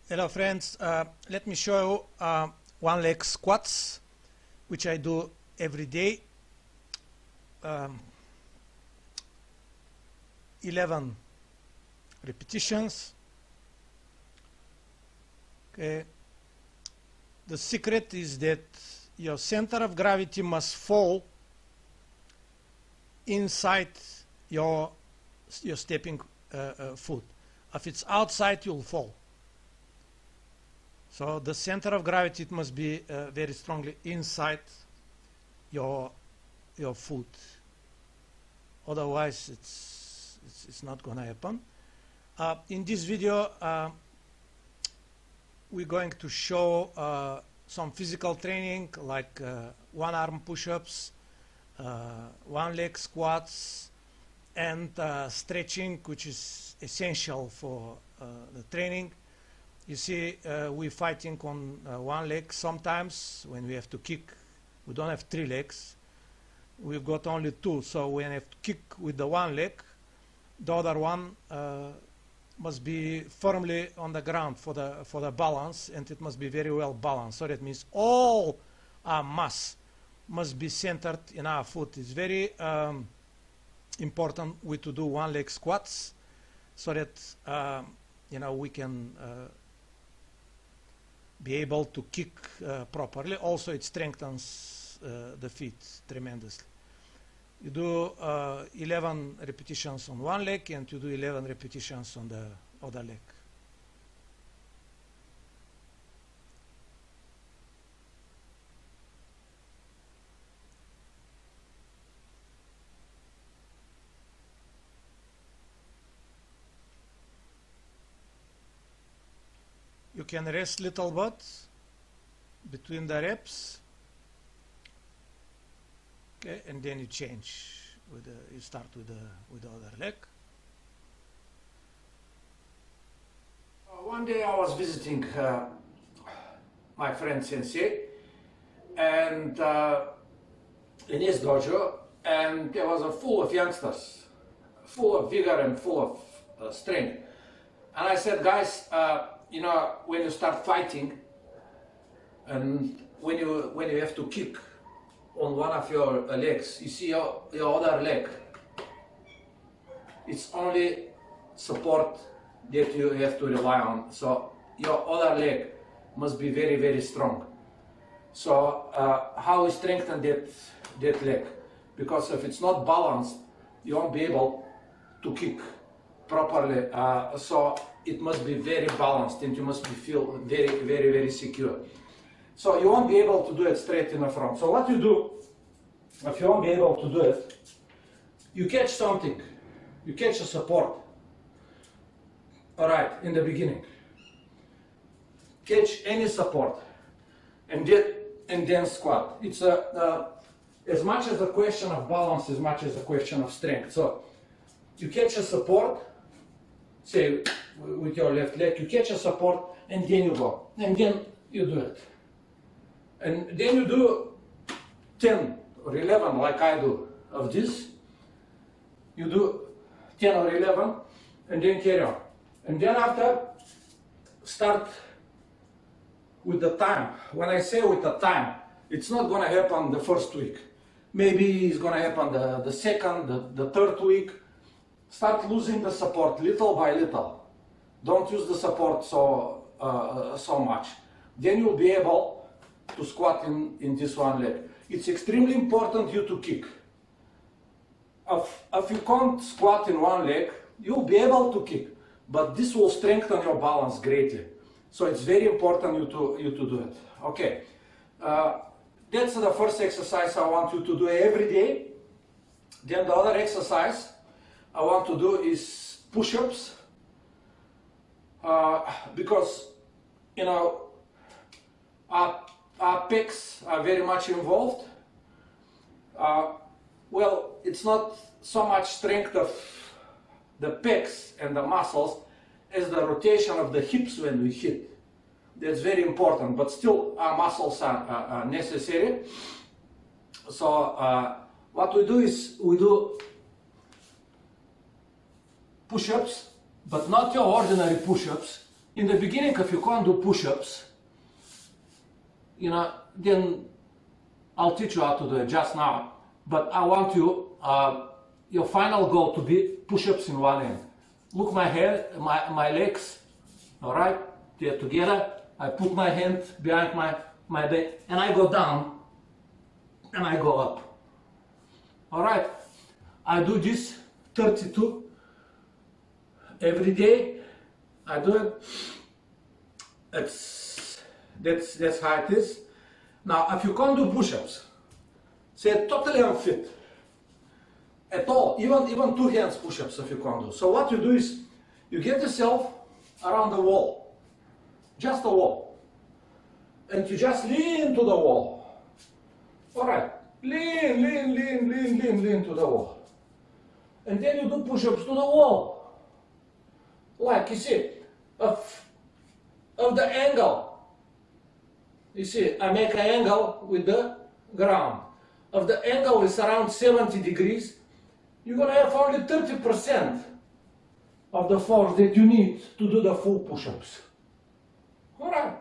Hello friends, let me show you one leg squats which I do every day. 11 repetitions. Okay. The secret is that your center of gravity must fall inside your stepping foot. If it's outside, you'll fall. So the center of gravity, it must be very strongly inside your foot. Otherwise, it's not going to happen. In this video, we're going to show some physical training like one arm push-ups, one leg squats, and stretching, which is essential for the training. You see, we're fighting on one leg sometimes when we have to kick. We don't have 3 legs. We've got only 2. So when I have to kick with the one leg, the other one must be firmly on the ground for the balance, and it must be very well balanced. So that means all our mass must be centered in our foot. It's very important to do one leg squats so that we can be able to kick properly. Also, it strengthens the feet tremendously. You do 11 repetitions on one leg, and you do 11 repetitions on the other leg. You can rest little bit between the reps, okay, and then you change with you start with the other leg. One day I was visiting my friend Sensei, and in his dojo, and there was full of youngsters, full of vigor and full of strength. And I said, guys, when you start fighting and when you have to kick on one of your legs, you see your other leg, it's only support that you have to rely on. So your other leg must be very, very strong. So how we strengthen that leg? Because if it's not balanced, you won't be able to kick properly. So it must be very balanced, and you must feel very, very, very secure. So you won't be able to do it straight in the front. So what you do, if you won't be able to do it, you catch something, you catch a support. All right, in the beginning, catch any support, and then squat. It's as much as a question of balance, as much as a question of strength. So you catch a support, say with your left leg, you catch a support, and then you go, and then you do it, and then you do 10 or 11 like I do of this. You do 10 or 11, and then carry on. And then after, start with the time. When I say with the time, it's not going to happen the first week. Maybe it's going to happen the second, the third week. Start losing the support little by little. Don't use the support so much. Then you'll be able to squat in this one leg. It's extremely important you to kick. If you can't squat in one leg, you'll be able to kick. But this will strengthen your balance greatly. So it's very important you to do it. Okay, that's the first exercise I want you to do every day. Then the other exercise I want to do is push-ups, because our pecs are very much involved. Well, it's not so much strength of the pecs and the muscles as the rotation of the hips when we hit. That's very important, but still our muscles are necessary. So what we do is we do push-ups, but not your ordinary push-ups. in the beginning, if you can't do push-ups, then I'll teach you how to do it just now. But I want you, your final goal to be push-ups in one hand. Look my head, my legs, all right? They're together. I put my hand behind my back, and I go down, and I go up. All right? I do this 32 every day. I do it. That's how it is. Now, if you can't do push-ups, say totally unfit at all, even two hands push-ups if you can't do. So what you do is you get yourself around the wall, just the wall, and you just lean to the wall. All right, lean to the wall, and then you do push-ups to the wall, like you see, of the angle. You see, I make an angle with the ground. If the angle is around 70 degrees, you're going to have only 30% of the force that you need to do the full push-ups. All right,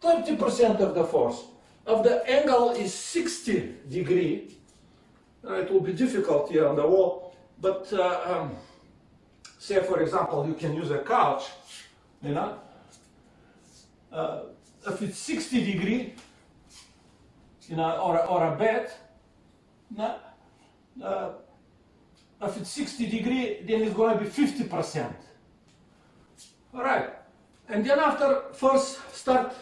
30% of the force. If the angle is 60 degrees, it will be difficult here on the wall, but say for example, you can use a couch, if it's 60 degrees, or a bed, if it's 60 degrees, then it's going to be 50%. All right, and then after, first start,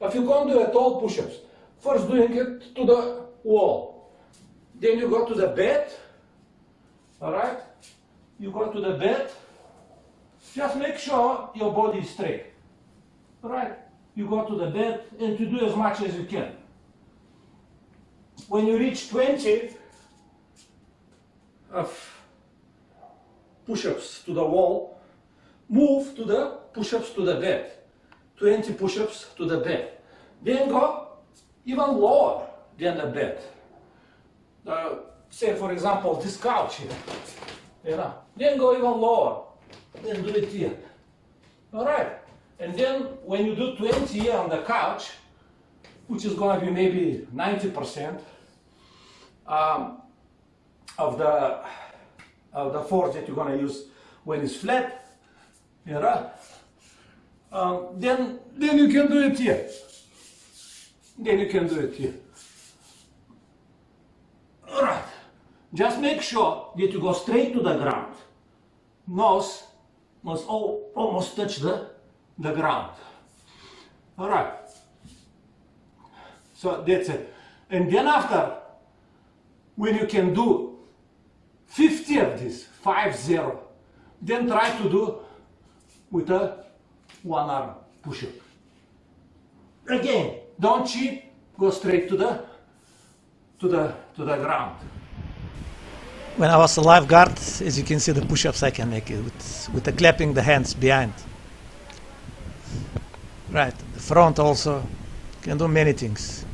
if you can't do it all push-ups, first doing it to the wall, then you go to the bed. All right, you go to the bed, just make sure your body is straight. All right, you go to the bed and you do as much as you can. When you reach 20 of push-ups to the wall, move to the push-ups to the bed. 20 push-ups to the bed. Then go even lower than the bed. Say for example this couch here. Then go even lower. Then do it here. All right. And then when you do 20 here on the couch, which is going to be maybe 90% of the force that you're going to use when it's flat, then you can do it here. Then you can do it here. All right. Just make sure that you go straight to the ground. Nose must almost touch the ground. All right. So that's it. And then after, when you can do 50 of this, 50, then try to do with a one arm push-up. Again, don't cheat, go straight to the ground. When I was a lifeguard, as you can see, the push-ups I can make it with the clapping the hands behind. Right, the front also can do many things.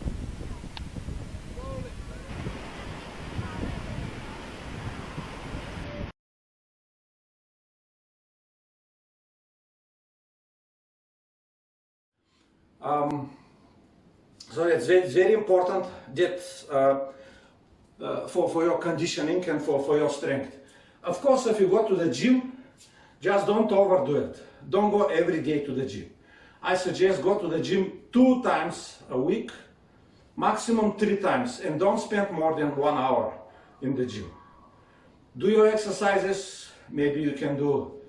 So it's very important that for your conditioning and for your strength. Of course, if you go to the gym, just don't overdo it. Don't go every day to the gym. I suggest go to the gym 2 times a week, maximum 3 times, and don't spend more than 1 hour in the gym. Do your exercises. Maybe you can do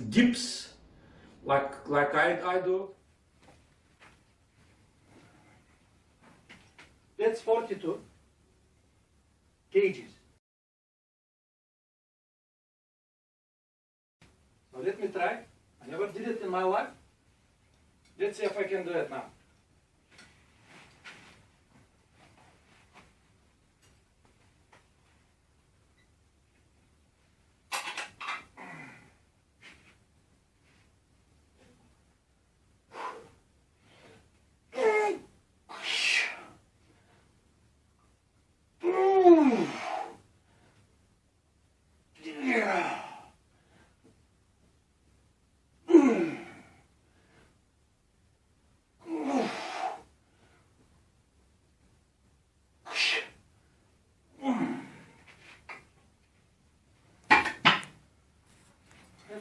dips like I do. That's 42 kgs. So let me try. I never did it in my life. Let's see if I can do it now.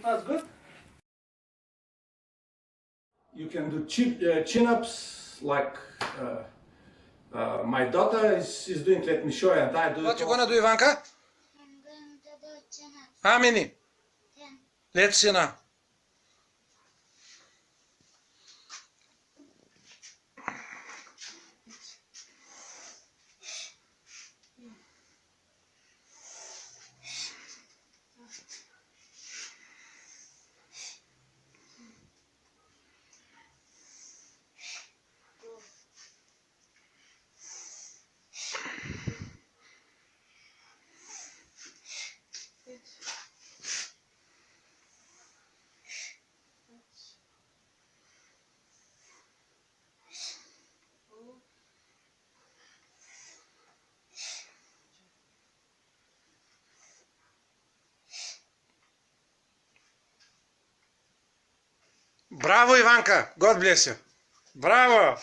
That was good. You can do chin-ups like my daughter is doing. Let me show you. And I do What it you also. gonna do, Ivanka? I'm going to do chin-ups. How many? 10. Let's see now. Bravo, Ivanka. God bless you. Bravo.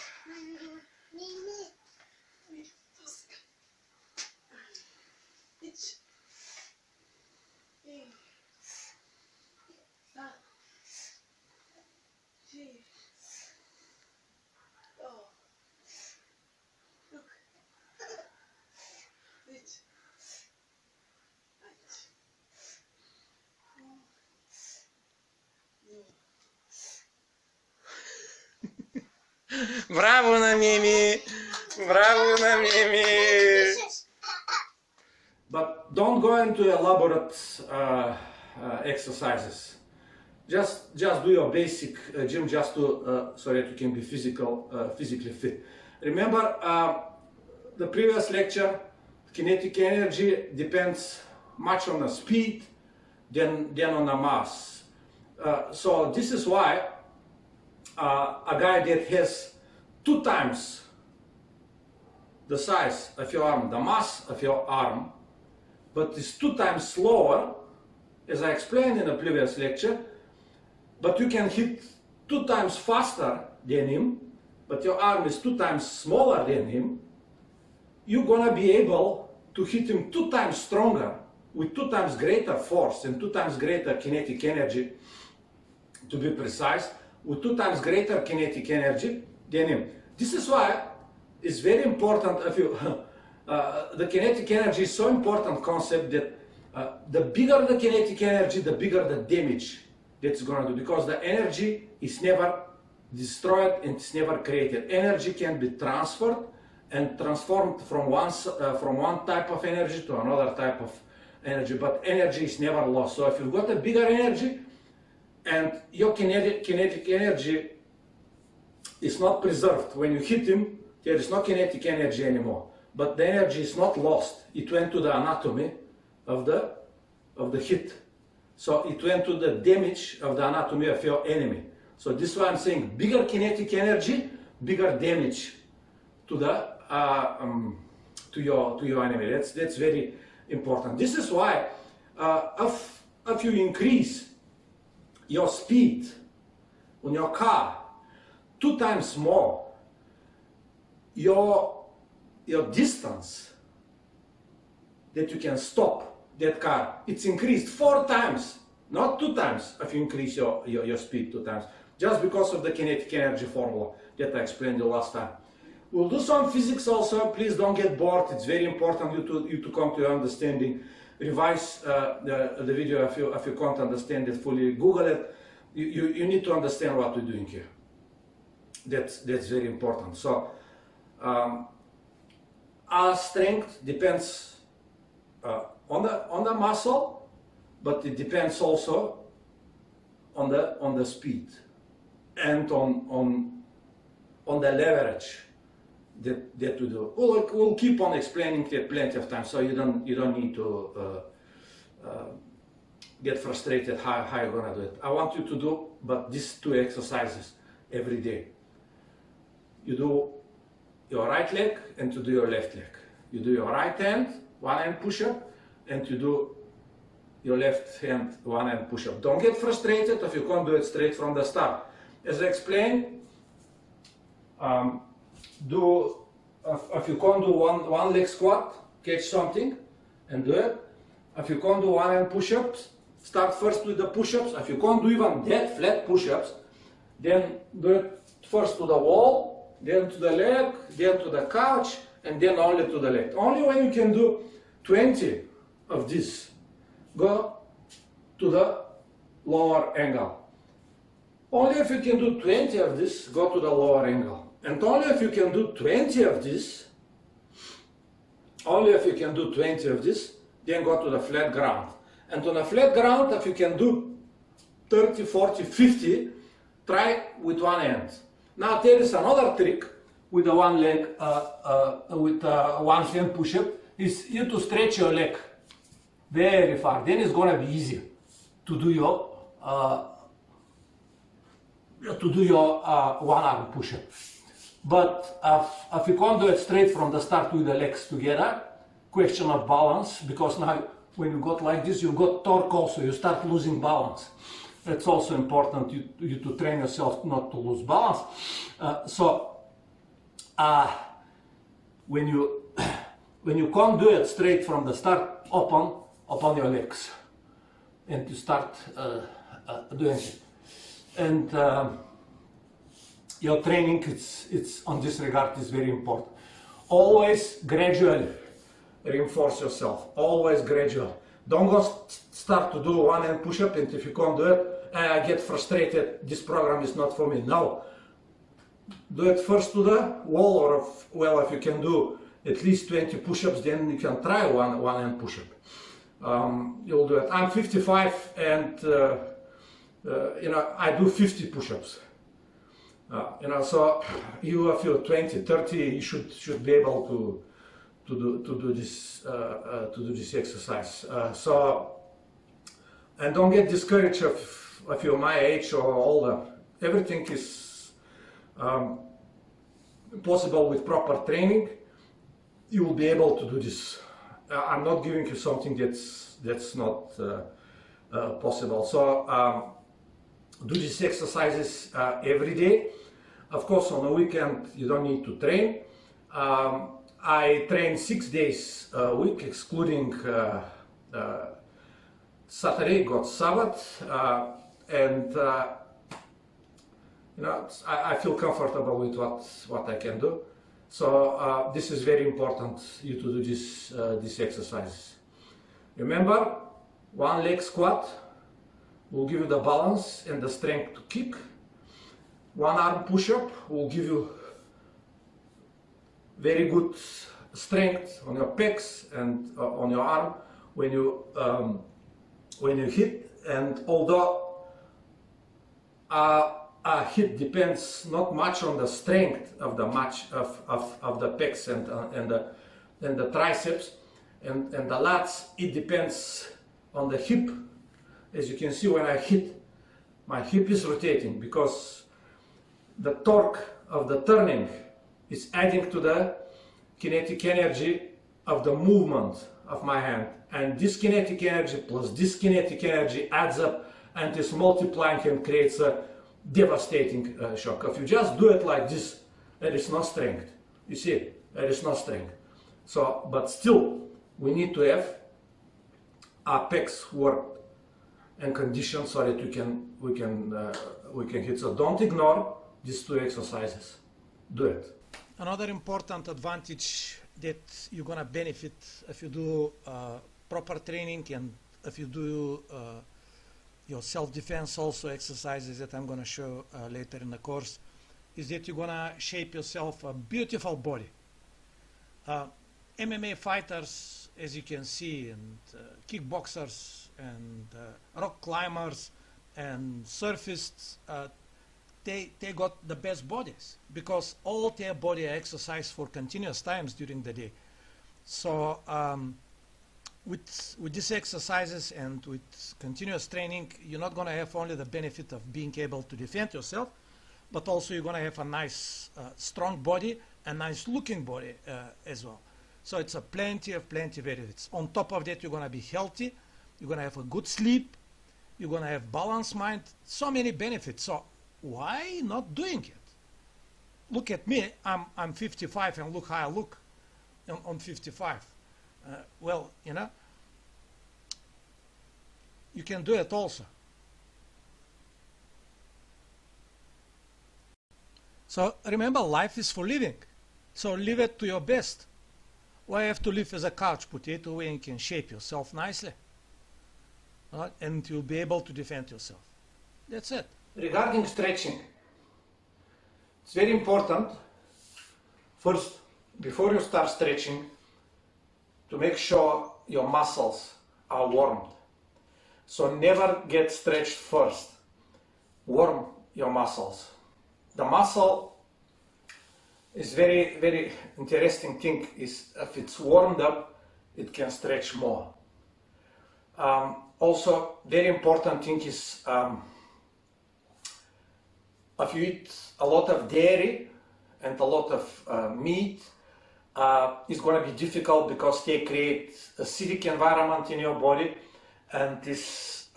Bravo na Mimi. Bravo na Mimi. But don't go into elaborate exercises. Just do your basic gym just to so that you can be physically fit. Remember the previous lecture, kinetic energy depends much on the speed than on the mass. So this is why a guy that has 2 times the size of your arm, the mass of your arm, but is 2 times slower, as I explained in the previous lecture, but you can hit 2 times faster than him, but your arm is 2 times smaller than him, you're gonna be able to hit him 2 times stronger, with 2 times greater force and 2 times greater kinetic energy, to be precise, with 2 times greater kinetic energy than him. This is why it's very important if you, the kinetic energy is so important concept that the bigger the kinetic energy, the bigger the damage that's going to do, because the energy is never destroyed and it's never created. Energy can be transferred and transformed from one type of energy to another type of energy, but energy is never lost. So if you've got a bigger energy and your kinetic energy is not preserved, when you hit him, there is no kinetic energy anymore. But the energy is not lost. It went to the anatomy of the hit. So it went to the damage of the anatomy of your enemy. So this is why I'm saying bigger kinetic energy, bigger damage to the to your enemy. That's very important. This is why if you increase your speed on your car 2 times more, your distance that you can stop that car, it's increased 4 times, not 2 times if you increase your speed 2 times, just because of the kinetic energy formula that I explained the last time. We'll do some physics also. Please don't get bored. It's very important you to come to your understanding. Revise the video if you can't understand it fully. Google it. You need to understand what we're doing here. That's very important. So our strength depends on the muscle, but it depends also on the speed and on the leverage that we do. We'll keep on explaining it plenty of times, so you don't need to get frustrated how you're gonna do it. I want you to do but these 2 exercises every day. You do your right leg and to do your left leg. You do your right hand, 1-hand push-up, and you do your left hand, 1-hand push-up. Don't get frustrated if you can't do it straight from the start. As I explained, if you can't do one leg squat, catch something and do it. If you can't do 1-hand push-ups, Start first with the push-ups. If you can't do even that flat push-ups, then do it first to the wall, then to the leg, then to the couch, and then only to the leg. Only when you can do 20 of this, go to the lower angle. Only if you can do 20 of this, go to the lower angle. And only if you can do 20 of this, then go to the flat ground. And on a flat ground, if you can do 30, 40, 50, try with one hand. Now there is another trick with the one leg, with one hand push-up, is you to stretch your leg very far. Then it's gonna be easy to do your one arm push-up. But if you can't do it straight from the start with the legs together, question of balance, because now when you got like this, you got torque also, you start losing balance. It's also important you to train yourself not to lose balance. When you can't do it straight from the start, open your legs and to start doing it. And your training, it's on this regard, is very important. Always gradually reinforce yourself. Always gradual. Don't go start to do one hand push-up, and if you can't do it, I get frustrated. This program is not for me. No. Do it first to the wall, or if you can do at least 20 push-ups, then you can try one hand push-up. You'll do it. I'm 55, and I do 50 push-ups. So you, if you're 20, 30, you should be able to do this exercise. And don't get discouraged if you're my age or older. Everything is possible with proper training. You will be able to do this. I'm not giving you something that's not possible. So do these exercises every day. Of course, on the weekend you don't need to train. I train 6 days a week, excluding Saturday, got Sabbath, and I feel comfortable with what I can do. So this is very important, you to do this exercise. Remember, one leg squat will give you the balance and the strength to kick. One arm push-up will give you very good strength on your pecs and on your arm when you hit. And although a hit depends not much on the strength of the pecs and the triceps and the lats, it depends on the hip. As you can see, when I hit, my hip is rotating because the torque of the turning is adding to the kinetic energy of the movement of my hand. And this kinetic energy plus this kinetic energy adds up and is multiplying and creates a devastating shock. If you just do it like this, there is no strength. You see, there is no strength. So, but still, we need to have our pecs worked and conditioned so that we can hit. So don't ignore these two exercises. Do it. Another important advantage that you're gonna benefit if you do proper training and if you do your self-defense also exercises that I'm gonna show later in the course, is that you're gonna shape yourself a beautiful body. MMA fighters, as you can see, and kickboxers and rock climbers and surfists, they got the best bodies because all their body are exercised for continuous times during the day. So with these exercises and with continuous training, you're not going to have only the benefit of being able to defend yourself, but also you're going to have a nice strong body, a nice looking body as well. So it's a plenty of benefits. On top of that, you're going to be healthy, you're going to have a good sleep, you're going to have balanced mind, so many benefits. So why not doing it? Look at me, I'm 55 and look how I look on 55. Well, you can do it also. So remember, life is for living. So live it to your best. Why have to live as a couch potato when you can shape yourself nicely? Right? And you'll be able to defend yourself. That's it. Regarding stretching, it's very important, first, before you start stretching, to make sure your muscles are warmed. So never get stretched first. Warm your muscles. The muscle is very, very interesting thing. Is if it's warmed up, it can stretch more. Also, very important thing is if you eat a lot of dairy and a lot of meat, it's going to be difficult because they create acidic environment in your body, and this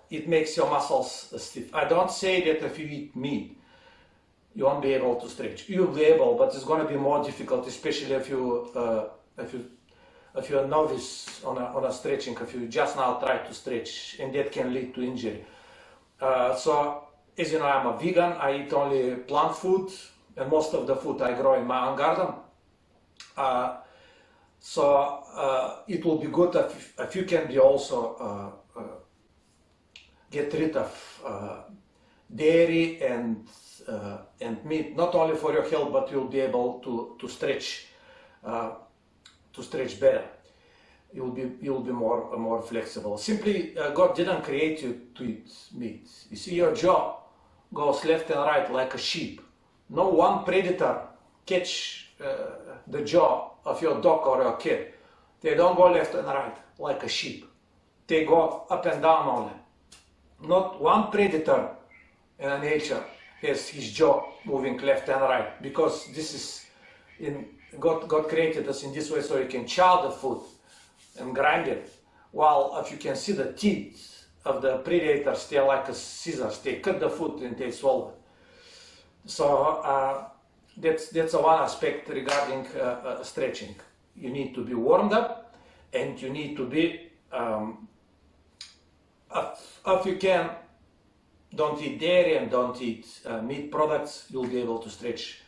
it makes your muscles stiff. I don't say that if you eat meat, you won't be able to stretch. You'll be able, but it's going to be more difficult, especially if you're a novice on a stretching. If you just now try to stretch, and that can lead to injury. So, as you know, I'm a vegan. I eat only plant food, and most of the food I grow in my own garden. So it will be good if you can be also get rid of dairy and meat, not only for your health, but you'll be able to stretch better. You'll be more flexible. Simply, God didn't create you to eat meat. You see, your jaw goes left and right like a sheep. No one predator catch the jaw of your dog or your kid. They don't go left and right like a sheep. They go up and down only. Not one predator in nature has his jaw moving left and right, because this is God created us in this way so you can chow the food and grind it. While if you can see the teeth of the predators, they're like a scissors. They cut the food and they swallow it. So that's one aspect regarding stretching. You need to be warmed up, and you need to be, if you can, don't eat dairy and don't eat meat products, you'll be able to stretch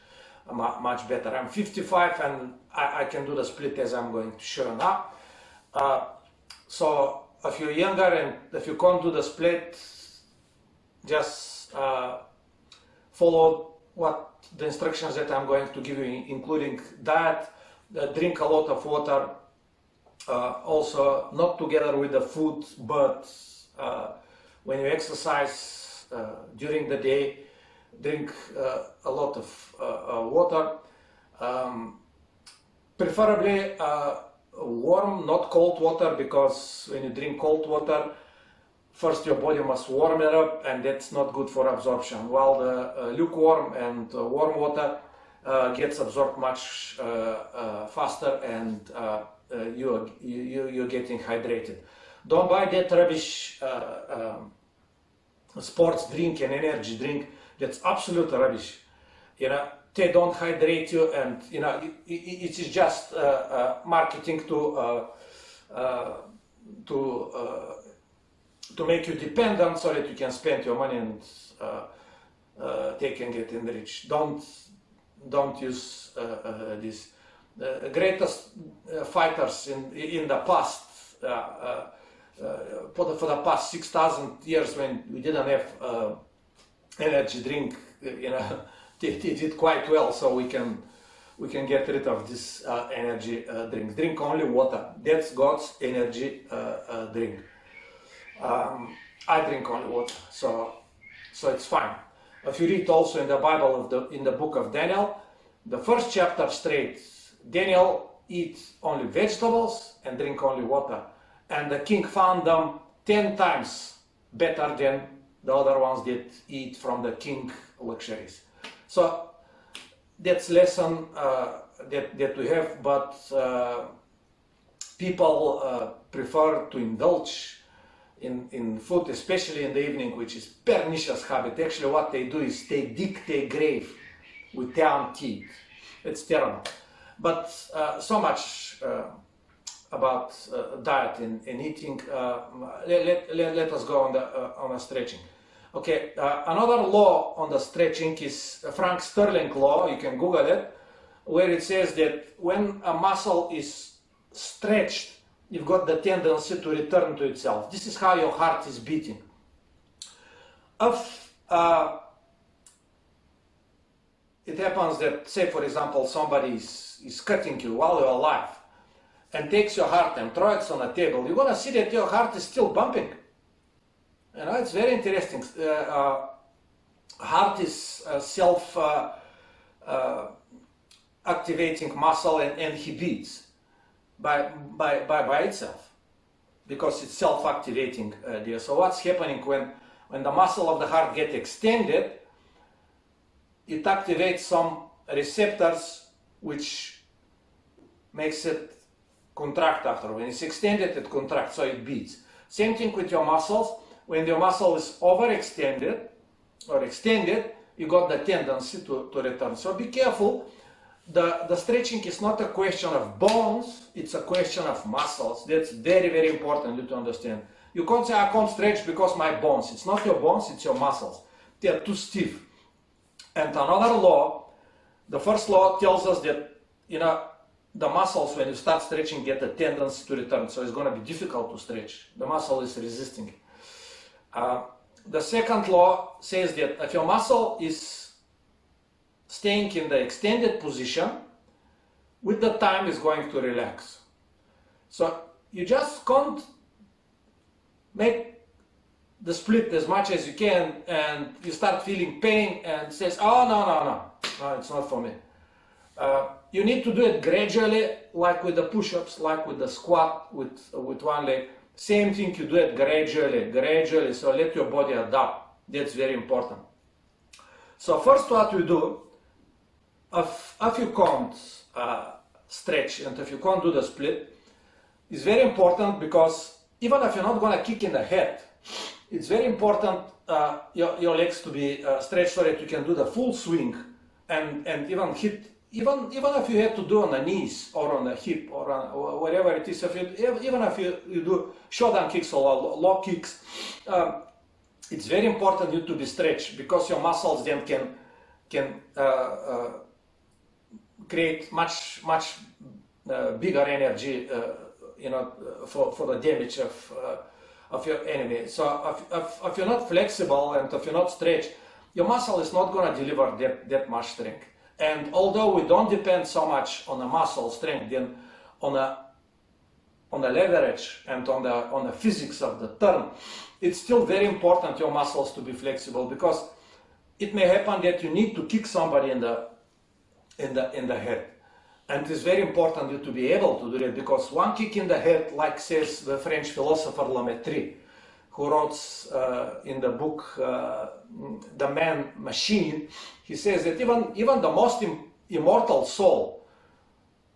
much better. I'm 55 and I can do the split as I'm going to show now. So if you're younger and if you can't do the split, just follow what the instructions that I'm going to give you, including diet, drink a lot of water, also not together with the food, but when you exercise during the day, drink a lot of water, preferably warm, not cold water, because when you drink cold water, first your body must warm it up, and that's not good for absorption, while the lukewarm and warm water gets absorbed much faster, and you're getting hydrated. Don't buy that rubbish sports drink and energy drink. That's absolute rubbish. You know, they don't hydrate you, and you know it is just marketing to make you dependent so that you can spend your money and they can get enriched. Don't use this. Greatest fighters in the past, for the past 6,000 years, when we didn't have energy drink, you know, they did quite well. So we can get rid of this energy drink. Drink only water. That's God's energy drink. I drink only water, so it's fine. If you read also in the Bible in the book of Daniel, the first chapter straight, Daniel eats only vegetables and drink only water, and the king found them 10 times better than the other ones that eat from the king luxuries. So that's lesson that we have, but people prefer to indulge in food, especially in the evening, which is pernicious habit. Actually, what they do is they dig their grave with their own teeth. It's terrible. But so much diet and eating. Let us go on the stretching. Okay, another law on the stretching is Frank Sterling law. You can Google it, where it says that when a muscle is stretched, you've got the tendency to return to itself. This is how your heart is beating. If it happens that, say for example, somebody is cutting you while you're alive and takes your heart and throws it on a table, you're going to see that your heart is still bumping. You know, it's very interesting. Heart is self-activating muscle, and he beats by itself because it's self-activating there. So what's happening when the muscle of the heart gets extended? It activates some receptors which makes it contract after. When it's extended, it contracts, so it beats. Same thing with your muscles. When your muscle is overextended or extended, you got the tendency to return. So be careful. The stretching is not a question of bones, it's a question of muscles. That's very, very important you to understand. You can't say, I can't stretch because my bones. It's not your bones, it's your muscles. They are too stiff. And another law, the first law tells us that, you know, the muscles, when you start stretching, get a tendency to return. So it's going to be difficult to stretch. The muscle is resisting it. The second law says that if your muscle is staying in the extended position, with the time is going to relax. So you just can't make the split as much as you can, and you start feeling pain and says, oh, no, it's not for me. You need to do it gradually, like with the push-ups, like with the squat with one leg. Same thing, you do it gradually, so let your body adapt. That's very important. So first what you do, if you can't stretch and if you can't do the split, it's very important, because even if you're not going to kick in the head, it's very important your legs to be stretched so that you can do the full swing and even hit. Even if you have to do on the knees or on the hip or on whatever it is, even if you do shotgun kicks or low kicks, it's very important you to be stretched, because your muscles then can create much bigger energy, for the damage of your enemy. So if you're not flexible and if you're not stretched, your muscle is not going to deliver that much strength. And although we don't depend so much on the muscle strength, then on the leverage and on the physics of the turn, it's still very important your muscles to be flexible, because it may happen that you need to kick somebody in the head, and it's very important you to be able to do that, because one kick in the head, like says the French philosopher La Mettrie, who wrote in the book The Man Machine, he says that even the most immortal soul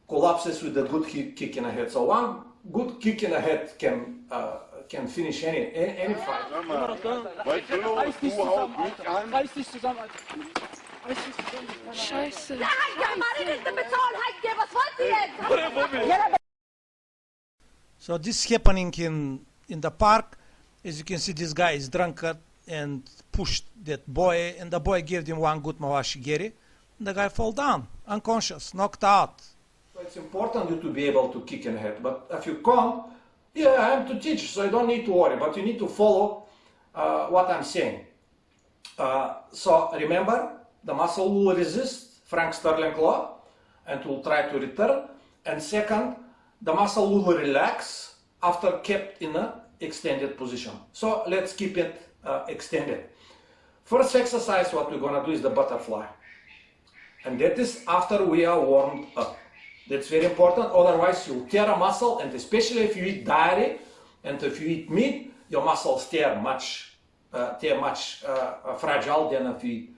collapses with a good kick in the head. So one good kick in the head can finish any fight. Scheiße. So this is happening in the park. As you can see, this guy is drunkard and pushed that boy, and the boy gave him one good mawashigiri. The guy fell down, unconscious, knocked out. So it's important you to be able to kick in the head, but if you can't, yeah, I am to teach, so you don't need to worry, but you need to follow what I'm saying. So remember, the muscle will resist Frank Sterling law and will try to return. And second, the muscle will relax after kept in a extended position. So let's keep it extended. First exercise what we're going to do is the butterfly. And that is after we are warmed up. That's very important, otherwise you'll tear a muscle, and especially if you eat dairy and if you eat meat, your muscles tear much fragile than if you eat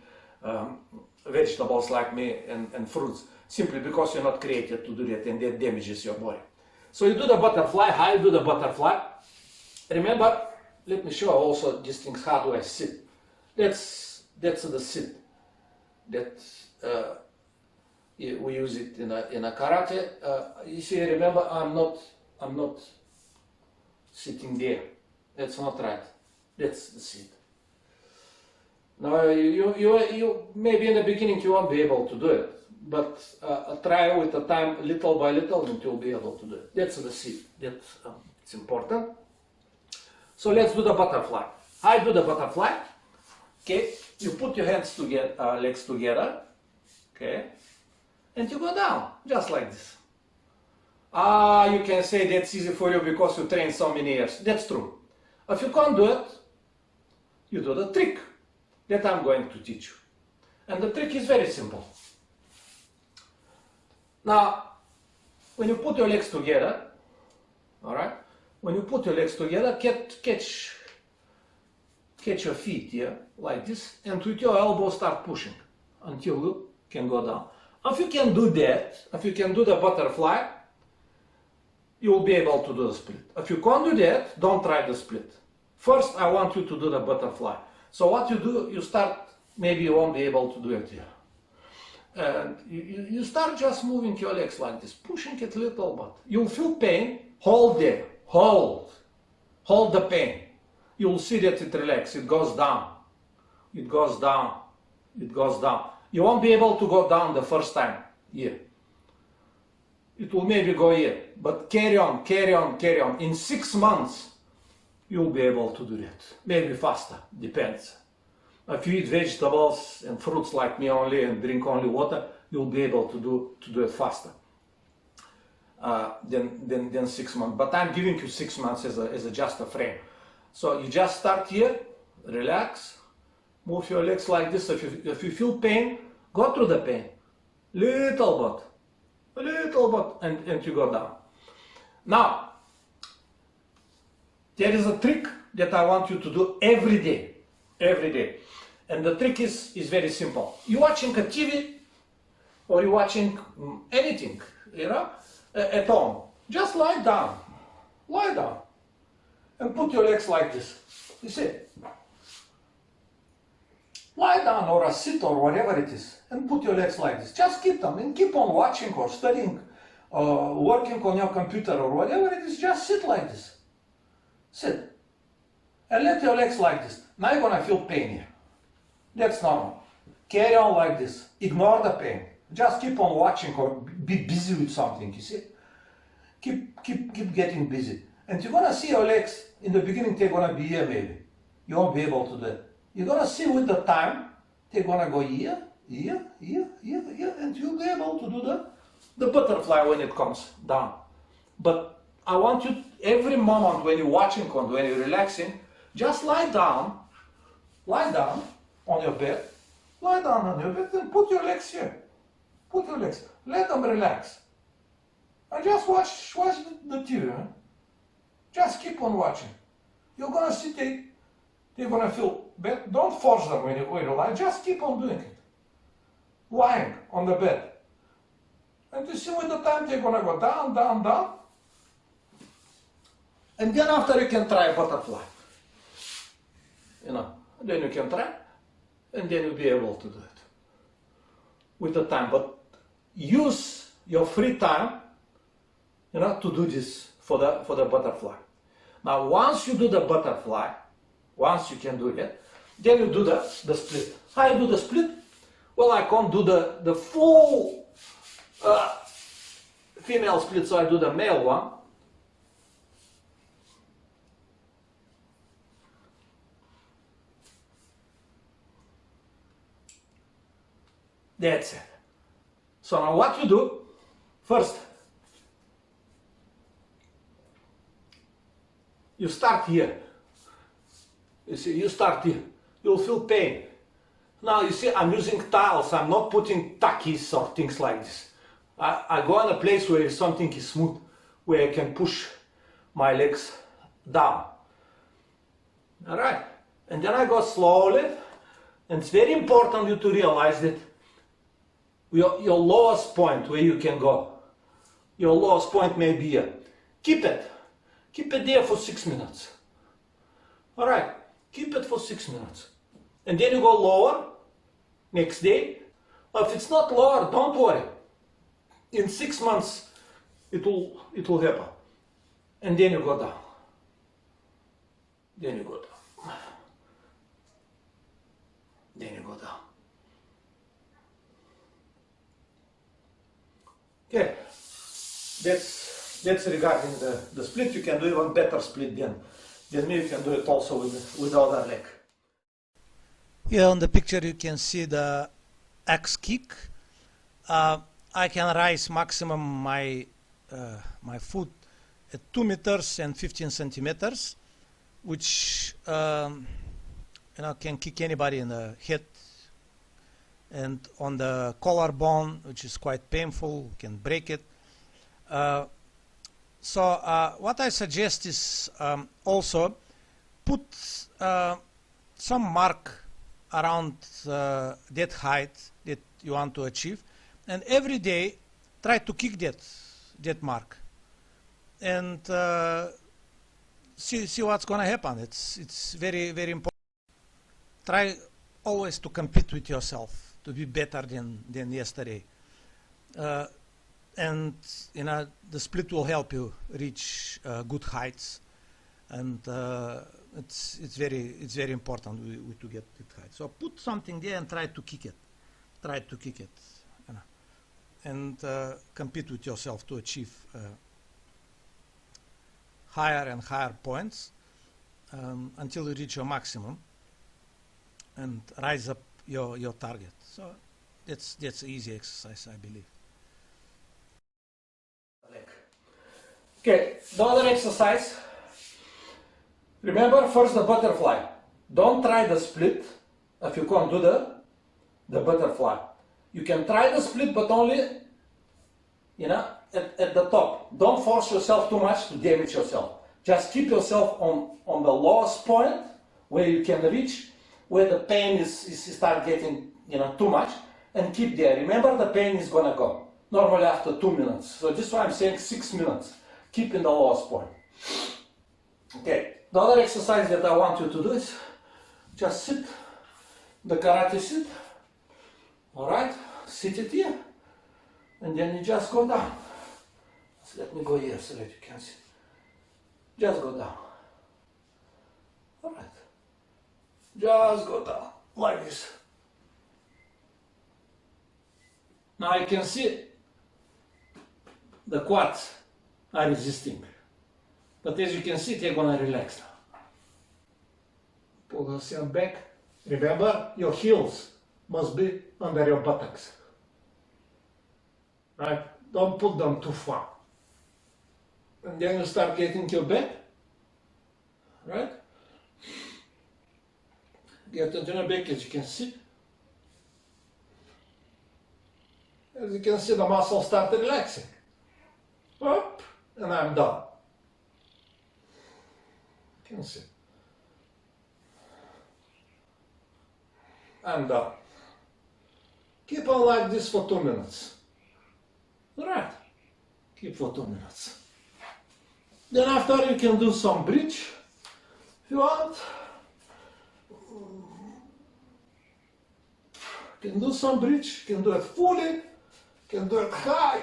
vegetables like me and fruits, simply because you're not created to do that, and that damages your body. So you do the butterfly. How you do the butterfly? Remember, let me show also these things. How do I sit? That's the sit. That we use it in a karate. You see, remember, I'm not I'm not sitting there. That's not right. That's the seat. Now, you maybe in the beginning you won't be able to do it, but try with the time, little by little, and you'll be able to do it. That's the seat. That's it's important. So let's do the butterfly. How do the butterfly? Okay, you put your hands together, legs together. Okay, and you go down just like this. You can say that's easy for you because you train so many years. That's true. If you can't do it, you do the trick that I'm going to teach you. And the trick is very simple. Now, when you put your legs together, all right, when you put your legs together, catch your feet here, like this, and with your elbow start pushing until you can go down. If you can do that, if you can do the butterfly, you will be able to do the split. If you can't do that, don't try the split. First, I want you to do the butterfly. So what you do, you start, maybe you won't be able to do it here. And you start just moving your legs like this, pushing it a little bit. You'll feel pain, hold there, hold the pain. You'll see that it relaxes, it goes down, it goes down, it goes down. You won't be able to go down the first time here. It will maybe go here, but carry on, carry on, carry on. In 6 months, you'll be able to do that. Maybe faster, depends. If you eat vegetables and fruits like me only and drink only water, you'll be able to do it faster than 6 months. But I'm giving you 6 months as just a frame. So you just start here, relax, move your legs like this. If you feel pain, go through the pain, little bit, and you go down. Now, there is a trick that I want you to do every day. And the trick is very simple. You're watching a TV or you're watching anything, at home. Just lie down, and put your legs like this. You see? Lie down or sit or whatever it is, and put your legs like this. Just keep them and keep on watching or studying, working on your computer or whatever it is. Just sit like this. Sit. And let your legs like this. Now you're gonna feel pain here. That's normal. Carry on like this. Ignore the pain. Just keep on watching or be busy with something, you see? Keep getting busy. And you're gonna see your legs, in the beginning they're gonna be here maybe. You won't be able to do it. You're gonna see with the time, they're gonna go here, and you'll be able to do the butterfly when it comes down. But I want you, every moment when you're watching or when you're relaxing, just lie down on your bed, and put your legs here. Put your legs, let them relax. And just watch the TV. Huh? Just keep on watching. You're gonna see they're gonna feel better. Don't force them when you lie, just keep on doing it. Lying on the bed. And you see with the time they're gonna go down. And then after you can try a butterfly. Then you can try, and then you'll be able to do it with the time. But use your free time, to do this for the butterfly. Now, once you do the butterfly, once you can do it, then you do the split. How you do the split? Well, I can't do the full female split, so I do the male one. That's it. So now what you do, first, you start here. You see, you start here. You'll feel pain. Now you see, I'm using tiles. I'm not putting takis or things like this. I go in a place where something is smooth, where I can push my legs down. All right. And then I go slowly. And it's very important you to realize that your lowest point where you can go, your lowest point may be here. Keep it there for 6 minutes. All right, keep it for 6 minutes. And then you go lower, next day. If it's not lower, don't worry. In 6 months, it will happen. and then you go down. Then you go down. Then you go down. Okay, that's regarding the split. You can do even better split than me. You can do it also with the other leg. Here on the picture you can see the axe kick. I can raise maximum my foot at 2 meters and 15 centimeters, which can kick anybody in the head, and on the collarbone, which is quite painful, can break it. So what I suggest is also put some mark around that height that you want to achieve, and every day try to kick that mark, and see what's going to happen. It's very, very important. Try always to compete with yourself to be better than yesterday, and the split will help you reach good heights, and it's very important to get that height. So put something there and try to kick it. Try to kick it, and compete with yourself to achieve higher and higher points until you reach your maximum and rise up your target. So that's an easy exercise, I believe. Okay, the other exercise. Remember first the butterfly. Don't try the split if you can't do the butterfly. You can try the split, but only at the top. Don't force yourself too much to damage yourself. Just keep yourself on the lowest point where you can reach, where the pain is start getting too much, and keep there. Remember, the pain is gonna go normally after 2 minutes. So this is why I'm saying 6 minutes. Keep in the lowest point. Okay. The other exercise that I want you to do is just sit, the karate sit. All right, sit it here, and then you just go down. So let me go here so that you can see. Just go down. All right, just go down like this. Now you can see the quads are resisting, but as you can see, they're gonna relax now. Pull yourself back. Remember, your heels must be under your buttocks. Right? Don't put them too far. And then you start getting your back. Right? Get into your back, as you can see. As you can see, the muscles start relaxing. Up, and I'm done. You can see. I'm done. Keep on like this for 2 minutes. Alright. Keep for 2 minutes. Then after you can do some bridge if you want. You can do some bridge, you can do it fully, you can do it high.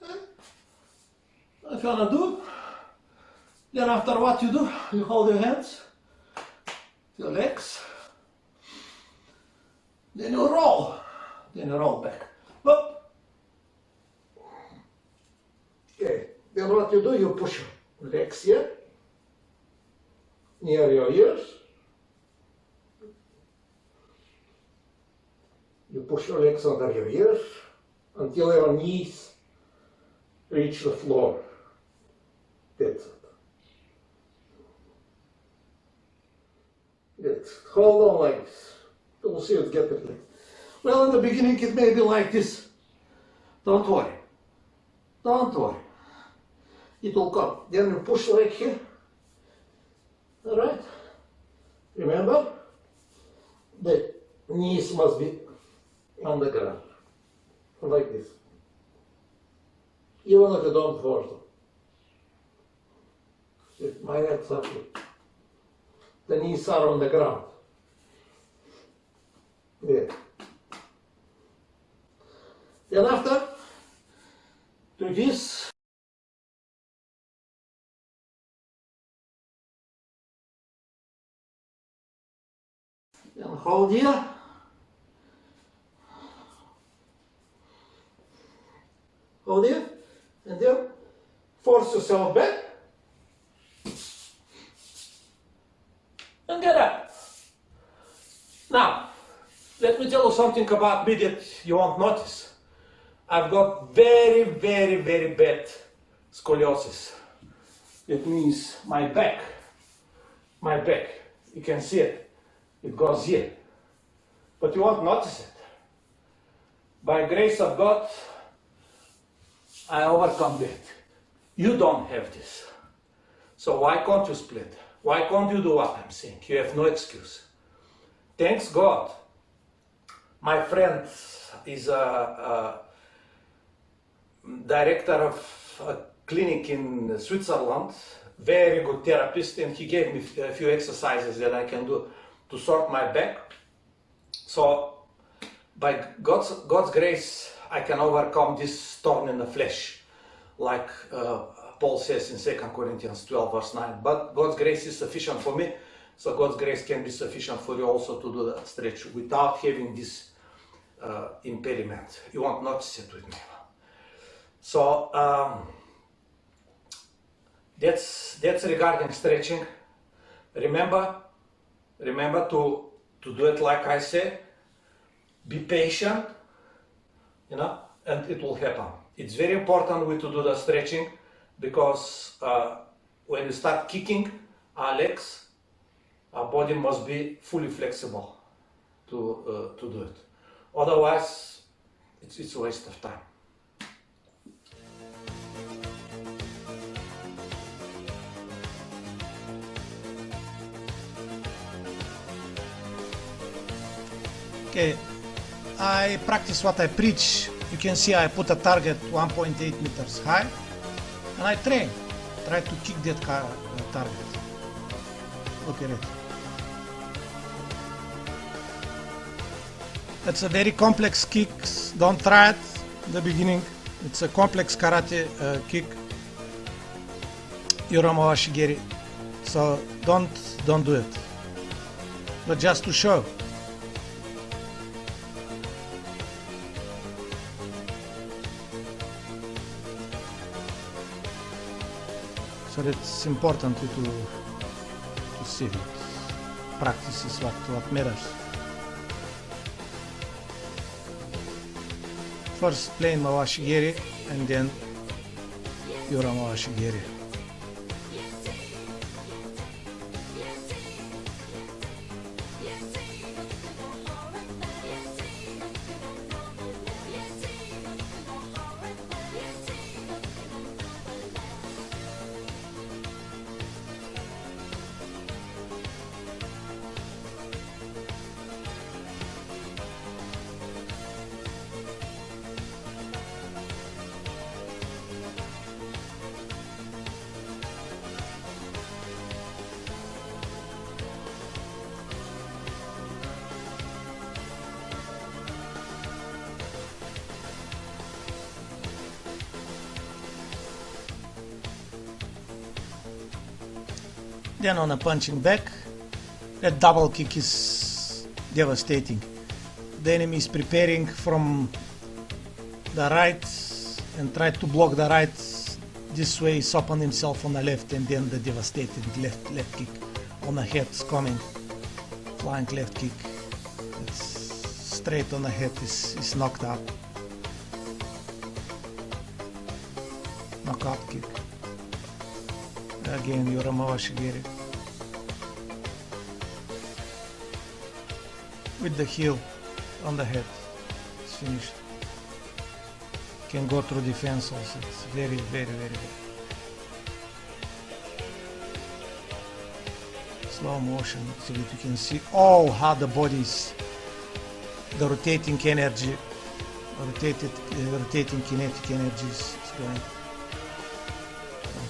Okay? If you wanna do, then after what you do, you hold your hands, your legs, then you roll back. Up. Okay, then what you do, you push your legs here, near your ears. You push your legs under your ears until your knees reach the floor. That's it. That's it. Hold on like this. You'll see it get relaxed. Well, in the beginning it may be like this. Don't worry. Don't worry. It will come. Then you push the leg here. Alright? Remember? The knees must be on the ground. Like this. Even if you don't force them. My legs are here. The knees are on the ground. There. Then after, do this. And hold here. Hold here. And then force yourself back. And get up. Now, let me tell you something about me that you won't notice. I've got very, very, very bad scoliosis. It means my back, you can see it. It goes here. But you won't notice it. By grace of God, I overcome that. You don't have this. So why can't you split? Why can't you do what I'm saying? You have no excuse. Thanks God. My friend is a director of a clinic in Switzerland, very good therapist, and he gave me a few exercises that I can do to sort my back. So by God's grace, I can overcome this thorn in the flesh, like Paul says in 2 Corinthians 12 verse 9. But God's grace is sufficient for me, so God's grace can be sufficient for you also to do the stretch without having this impediment. You won't notice it with me. So that's regarding stretching. Remember to do it like I say. Be patient, and it will happen. It's very important to do the stretching because when you start kicking our legs, our body must be fully flexible to do it. Otherwise, it's a waste of time. Okay, I practice what I preach. You can see I put a target 1.8 meters high and I try to kick that target. Look at it. It's a very complex kick. Don't try it in the beginning. It's a complex karate kick. Yorama Washigiri. So don't do it. But just to show. So it's important to see it. Practice is what matters. First plain Mawashigiri and then Yura Mawashigiri. Then on a punching back, that double kick is devastating. The enemy is preparing from the right and try to block the right. This way he's open himself on the left, and then the devastating left kick on the head is coming. Flying left kick. It's straight on the head, is knocked out. Knockout kick. Again, Yura Mawashigiri. With the heel on the head. It's finished. Can go through defense also. It's very, very, very good. Slow motion so that you can see all how the body's, the rotating energy, rotating kinetic energy is going.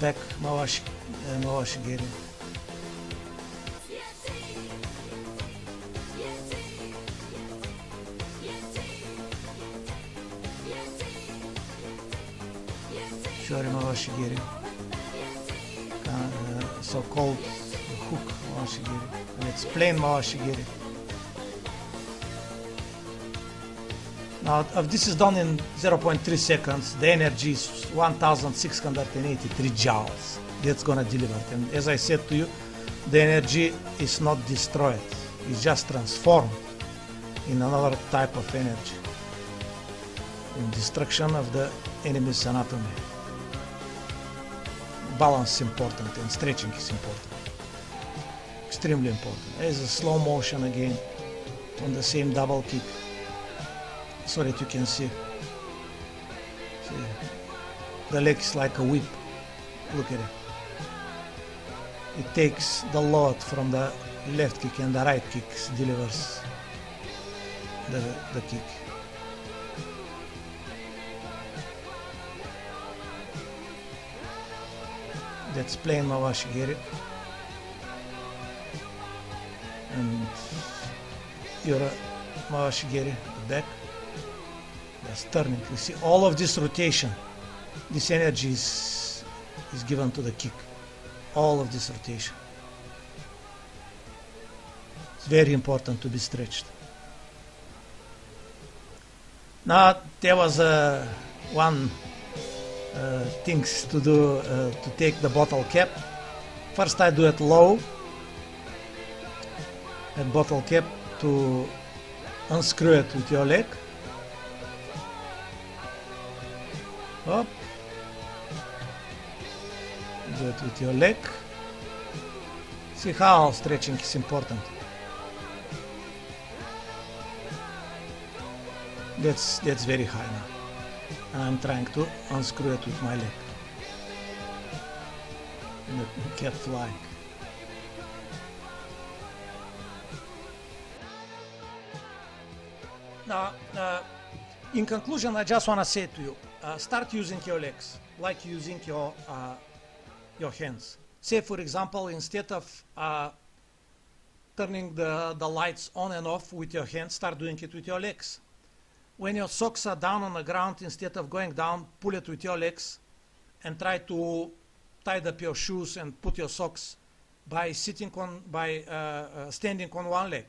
Back Mawashigiri. Shori Mawashigiri. So-called hook Mawashigiri. And it's plain Mawashigiri. Now, if this is done in 0.3 seconds, the energy is 1,683 joules. That's gonna deliver it. And as I said to you, the energy is not destroyed. It's just transformed in another type of energy. In destruction of the enemy's anatomy. Balance is important and stretching is important. Extremely important. There's a slow motion again on the same double kick, so that you can see. The leg is like a whip. Look at it. It takes the load from the left kick and the right kick delivers the kick. That's plain Mawashi Geri. And Yura Mawashi Geri, the back. That's turning. You see all of this rotation, this energy is given to the kick. All of this rotation. It's very important to be stretched. Now there was one things to do to take the bottle cap. First I do it low, and bottle cap to unscrew it with your leg. Up. Do it with your leg. See how stretching is important. That's very high now. And I'm trying to unscrew it with my leg. And it kept flying. Now, in conclusion, I just want to say to you, start using your legs like using your hands. Say, for example, instead of turning the lights on and off with your hands, start doing it with your legs. When your socks are down on the ground, instead of going down, pull it with your legs and try to tie up your shoes and put your socks by standing on one leg.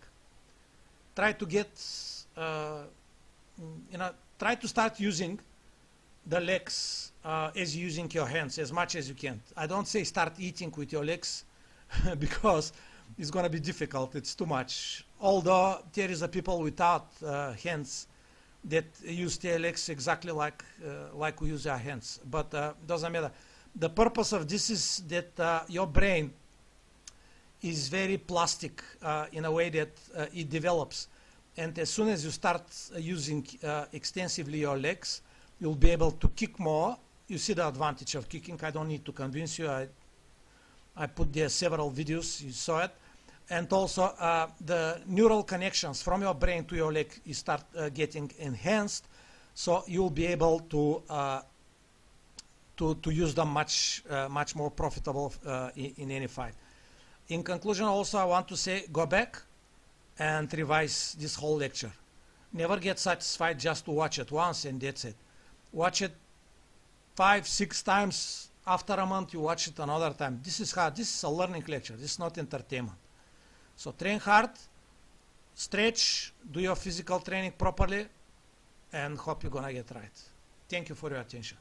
Try to get, try to start using the legs as using your hands as much as you can. I don't say start eating with your legs because it's going to be difficult. It's too much. Although there is a people without hands that use their legs exactly like we use our hands. But doesn't matter. The purpose of this is that your brain is very plastic in a way that it develops. And as soon as you start using extensively your legs, you'll be able to kick more. You see the advantage of kicking. I don't need to convince you. I put there several videos. You saw it. And also the neural connections from your brain to your leg, you start getting enhanced. So you'll be able to use them much more profitable in any fight. In conclusion, also I want to say, go back and revise this whole lecture. Never get satisfied just to watch it once and that's it. Watch it 5-6 times. After a month, you watch it another time. This is hard. This is a learning lecture. This is not entertainment. So train hard, stretch, do your physical training properly, and hope you're gonna get right. Thank you for your attention.